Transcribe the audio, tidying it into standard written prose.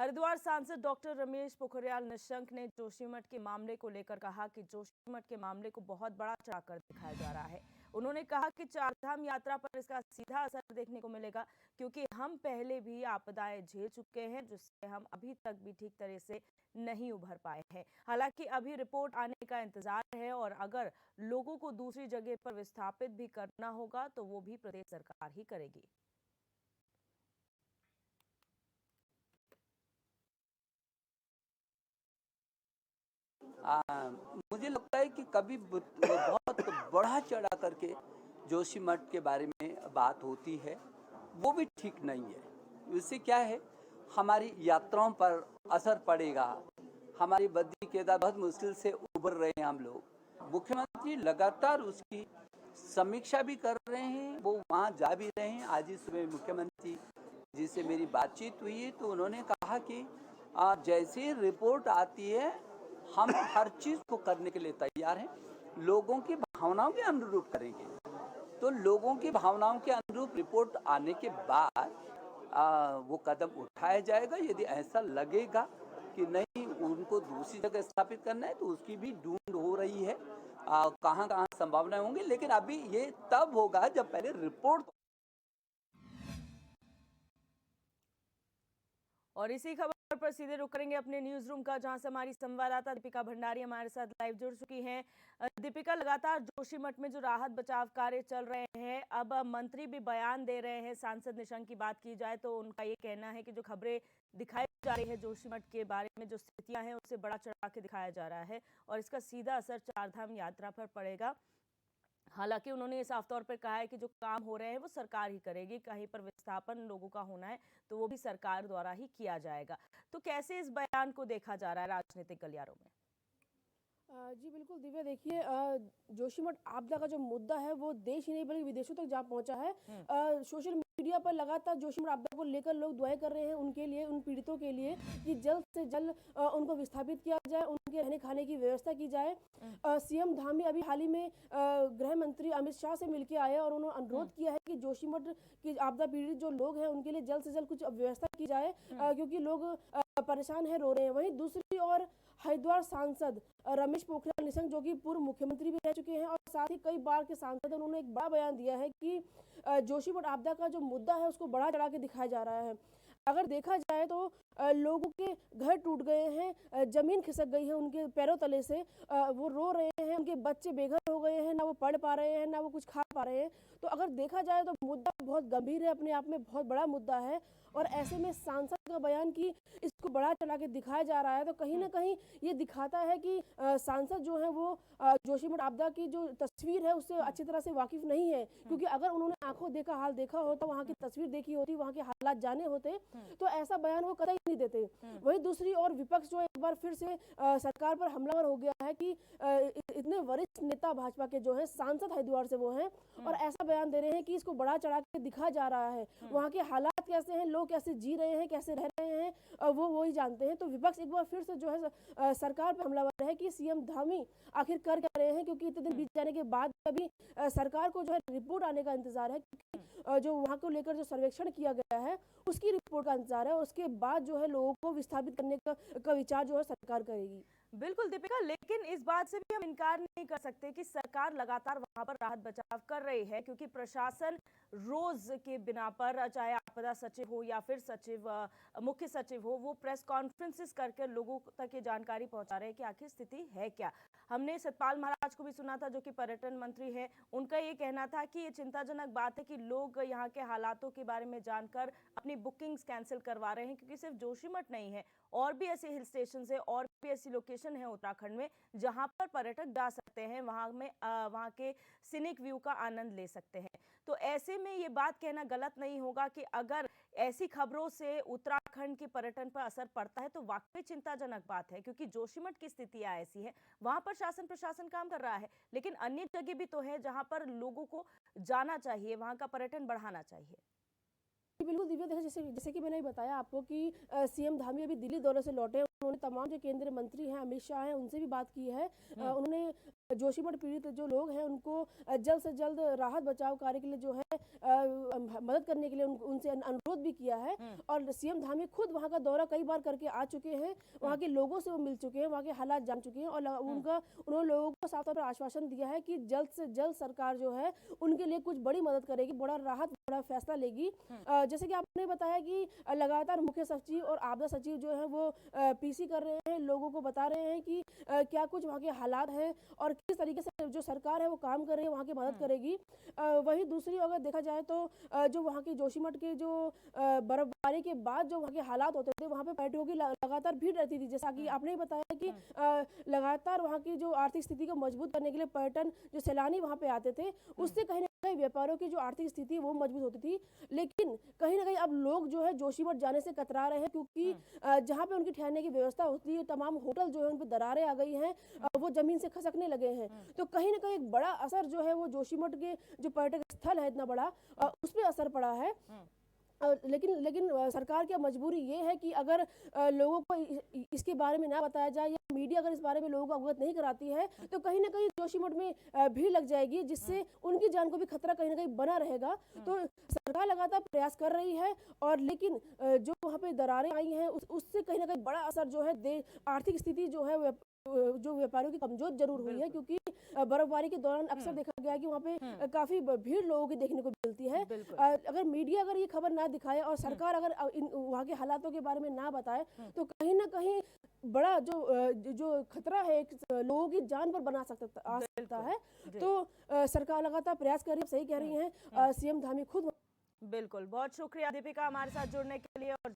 हरिद्वार सांसद डॉक्टर रमेश पोखरियाल निशंक ने जोशीमठ के मामले को लेकर कहा कि जोशीमठ के मामले को बहुत बड़ा चढ़ाकर दिखाया जा रहा है। उन्होंने कहा कि चारधाम यात्रा पर इसका सीधा असर देखने को मिलेगा, क्योंकि हम पहले भी आपदाएं झेल चुके हैं, जिससे हम अभी तक भी ठीक तरह से नहीं उभर पाए हैं। हालांकि अभी रिपोर्ट आने का इंतजार है और अगर लोगों को दूसरी जगह पर विस्थापित भी करना होगा तो वो भी प्रदेश सरकार ही करेगी। मुझे लगता है कि कभी बहुत बढ़ा चढ़ा करके जोशीमठ के बारे में बात होती है, वो भी ठीक नहीं है। इससे क्या है, हमारी यात्राओं पर असर पड़ेगा। हमारी बद्री केदार बहुत मुश्किल से उभर रहे हैं हम लोग। मुख्यमंत्री लगातार उसकी समीक्षा भी कर रहे हैं, वो वहाँ जा भी रहे हैं। आज ही सुबह मुख्यमंत्री जी से मेरी बातचीत हुई है, तो उन्होंने कहा कि जैसे रिपोर्ट आती है हम हर चीज़ को करने के लिए तैयार हैं, लोगों की भावनाओं के अनुरूप करेंगे। तो लोगों की भावनाओं के अनुरूप रिपोर्ट आने के बाद वो कदम उठाया जाएगा। यदि ऐसा लगेगा कि नहीं, उनको दूसरी जगह स्थापित करना है, तो उसकी भी ढूंढ हो रही है, कहाँ कहाँ संभावनाएं होंगी। लेकिन अभी ये तब होगा जब पहले रिपोर्ट। और इसी खबर पर सीधे रुक करेंगे अपने न्यूज रूम का, जहां से हमारी संवाददाता दीपिका भंडारी हमारे साथ लाइव जुड़ चुकी हैं। दीपिका, लगातार जोशीमठ में जो राहत बचाव कार्य चल रहे हैं, अब मंत्री भी बयान दे रहे हैं। सांसद निशंक की बात की जाए तो उनका ये कहना है कि जो खबरें दिखाई जा रही है जोशीमठ के बारे में, जो स्थितियां हैं, उसे बड़ा चढ़ा के दिखाया जा रहा है और इसका सीधा असर चारधाम यात्रा पर पड़ेगा। हालांकि उन्होंने साफ तौर पर कहा है कि जो काम हो रहे हैं वो सरकार ही करेगी। कहीं पर विस्थापन लोगों का होना है तो वो भी सरकार द्वारा ही किया जाएगा। तो कैसे इस बयान को देखा जा रहा है राजनीतिक गलियारों में? जी बिल्कुल दिव्या, देखिए जोशीमठ आपदा का जो मुद्दा है वो देश ही नहीं बल्कि विदेशों तक जा पहुंचा है। सोशल मीडिया पर लगातार जोशीमठ आपदा को लेकर लोग दुआएं कर रहे हैं उनके लिए, उन पीड़ितों के लिए कि जल्द से जल्द उनको विस्थापित किया जाए, उनके रहने खाने की व्यवस्था की जाए। सीएम धामी अभी हाल ही में गृह मंत्री अमित शाह से मिलकर आए और उन्होंने अनुरोध किया है कि जोशीमठ की आपदा पीड़ित जो लोग हैं उनके लिए जल्द से जल्द कुछ व्यवस्था की जाए, क्योंकि लोग परेशान है, रो रहे हैं। वहीं दूसरी ओर हरिद्वार सांसद रमेश पोखरियाल निशंक, जो कि पूर्व मुख्यमंत्री भी रह चुके हैं और साथ ही कई बार के सांसद, उन्होंने एक बड़ा बयान दिया है कि जोशीमठ आपदा का जो मुद्दा है उसको बढ़ा चढ़ा के दिखाया जा रहा है। अगर देखा जाए तो लोगों के घर टूट गए हैं, जमीन खिसक गई है उनके पैरों तले से, वो रो रहे हैं, उनके बच्चे बेघर हो गए हैं, ना वो पढ़ पा रहे हैं, ना वो कुछ खा पा रहे हैं। तो अगर देखा जाए तो मुद्दा बहुत गंभीर है, अपने आप में बहुत बड़ा मुद्दा है। और ऐसे में सांसद का बयान कि इसको बढ़ा चढ़ा के दिखाया जा रहा है, तो कहीं ना कहीं ये दिखाता है कि सांसद जो है वो जोशीमठ आपदा की जो तस्वीर है उससे अच्छी तरह से वाकिफ नहीं है। क्योंकि अगर उन्होंने आंखों देखा हाल देखा होता, वहाँ की तस्वीर देखी होती, वहाँ के हालात जाने होते, तो ऐसा बयान वो कतई नहीं देते। वहीं दूसरी ओर विपक्ष जो एक बार फिर से सरकार पर हमलावर हो गया है कि इतने वरिष्ठ नेता भाजपा के जो हैं, सांसद हरिद्वार से वो हैं, और ऐसा बयान दे रहे हैं कि इसको बढ़ा चढ़ा के दिखाया जा रहा है। वहाँ के हालात कैसे हैं, लोग कैसे जी रहे हैं, कैसे रह रहे हैं, वो ही जानते हैं। तो विपक्ष एक बार फिर से जो है सरकार पर हमलावर है कि सीएम धामी आखिर कर क्या रहे हैं, क्योंकि इतने दिन बीत जाने के बाद अभी सरकार को जो है रिपोर्ट आने का इंतजार है, क्योंकि जो वहां को लेकर जो सर्वेक्षण किया गया है उसकी रिपोर्ट का इंतजार है, और उसके बाद जो है लोगों को विस्थापित करने का विचार जो है सरकार करेगी। बिल्कुल दीपिका, लेकिन इस बात से भी हम इनकार नहीं कर सकते कि सरकार लगातार वहां पर राहत बचाव कर रही है, क्योंकि प्रशासन रोज के बिना पर, चाहे आपदा सचिव हो या फिर सचिव, मुख्य सचिव हो, वो प्रेस कॉन्फ्रेंसेस करके लोगों तक ये जानकारी पहुंचा रहे हैं कि आखिर स्थिति है क्या। हमने सतपाल महाराज को भी सुना था, जो कि पर्यटन मंत्री है। उनका ये कहना था कि ये चिंताजनक बात है कि लोग यहाँ के हालातों के बारे में जानकर अपनी बुकिंग्स कैंसिल करवा रहे हैं, क्योंकि सिर्फ जोशीमठ नहीं है, और भी ऐसे हिल स्टेशन है और भी ऐसी लोकेशन है उत्तराखंड में जहां पर पर्यटक जा सकते हैं, वहां के सीनिक व्यू का आनंद ले सकते हैं। तो ऐसे में ये बात कहना गलत नहीं होगा कि अगर ऐसी खबरों से उत्तराखंड के पर्यटन पर असर पड़ता है तो वाकई चिंताजनक बात है, क्योंकि जोशीमठ की स्थितियां ऐसी है, वहां पर शासन प्रशासन काम कर रहा है, लेकिन अन्य जगह भी तो है जहां पर लोगों को जाना चाहिए, वहां का पर्यटन बढ़ाना चाहिए। बिल्कुल दिव्या, देखिए जैसे जैसे कि मैंने बताया आपको कि सीएम धामी अभी दिल्ली दौरे से लौटे। उन्होंने तमाम जो केंद्रीय मंत्री हैं, अमित शाह हैं, उनसे भी बात की है। उन्होंने जोशीमठ पीड़ित जो लोग हैं उनको जल्द से जल्द राहत बचाव कार्य के लिए जो है मदद करने के लिए उनसे अनुरोध भी किया है। और सीएम धामी खुद वहां का दौरा कई बार करके आ चुके हैं, वहां के लोगों से वो मिल चुके हैं, वहां के हालात जान चुके हैं और उन्होंने लोगों को साफ तौर पर आश्वासन दिया है कि जल्द से जल्द सरकार जो है उनके लिए कुछ बड़ी मदद करेगी, बड़ा राहत, बड़ा फैसला लेगी। जैसे कि आपने बताया कि लगातार मुख्य सचिव और आपदा सचिव जो है वो पीसी कर रहे हैं, लोगों को बता रहे हैं कि क्या कुछ वहाँ के हालात हैं और किस तरीके से जो सरकार है वो काम कर रही है, वहाँ की मदद करेगी। वहीं दूसरी अगर देखा जाए तो जो वहाँ की जोशीमठ के जो बर्फबारी के बाद जो वहाँ के हालात होते थे, वहाँ पे पर्यटकों की लगातार भीड़ रहती थी। जैसा कि आपने बताया कि लगातार वहाँ की जो आर्थिक स्थिति को मजबूत करने के लिए पर्यटन जो सैलानी वहाँ पे आते थे, उससे कहीं ना कहीं व्यापारियों की जो आर्थिक स्थिति वो मजबूत होती थी। लेकिन कहीं ना कहीं अब लोग जो है जोशीमठ जाने से कतरा रहे हैं, क्योंकि जहाँ पे उनकी ठहरने की व्यवस्था होती है, तमाम होटल जो है उन पर दरारें आ गई हैं, वो जमीन से खसकने लगे हैं। तो कहीं ना कहीं एक बड़ा असर जो है वो जोशीमठ के जो पर्यटक स्थल है इतना बड़ा, उस पर असर पड़ा है। लेकिन लेकिन सरकार की मजबूरी ये है कि अगर लोगों को इसके बारे में ना बताया जाए या मीडिया अगर इस बारे में लोगों को अवगत नहीं कराती है, तो कहीं ना कहीं जोशीमठ में भीड़ लग जाएगी, जिससे उनकी जान को भी खतरा कहीं ना कहीं बना रहेगा। तो सरकार लगातार प्रयास कर रही है, और लेकिन जो वहाँ पे दरारें आई हैं उससे कहीं ना कहीं बड़ा असर जो है आर्थिक स्थिति जो है जो व्यापारियों की कमजोर जरूर हुई है, क्योंकि बर्फबारी के दौरान अक्सर देखा गया है कि वहाँ पे काफी भीड़ लोगों की देखने को मिलती है। अगर मीडिया अगर ये खबर ना दिखाए और सरकार अगर वहाँ के हालातों के बारे में ना बताए, तो कहीं ना कहीं बड़ा जो खतरा है लोगों की जान पर बना सकता है। तो सरकार लगातार प्रयास कर रही है, सही कह रही है सीएम धामी खुद। बिल्कुल, बहुत शुक्रिया दीपिका हमारे साथ जुड़ने के लिए। और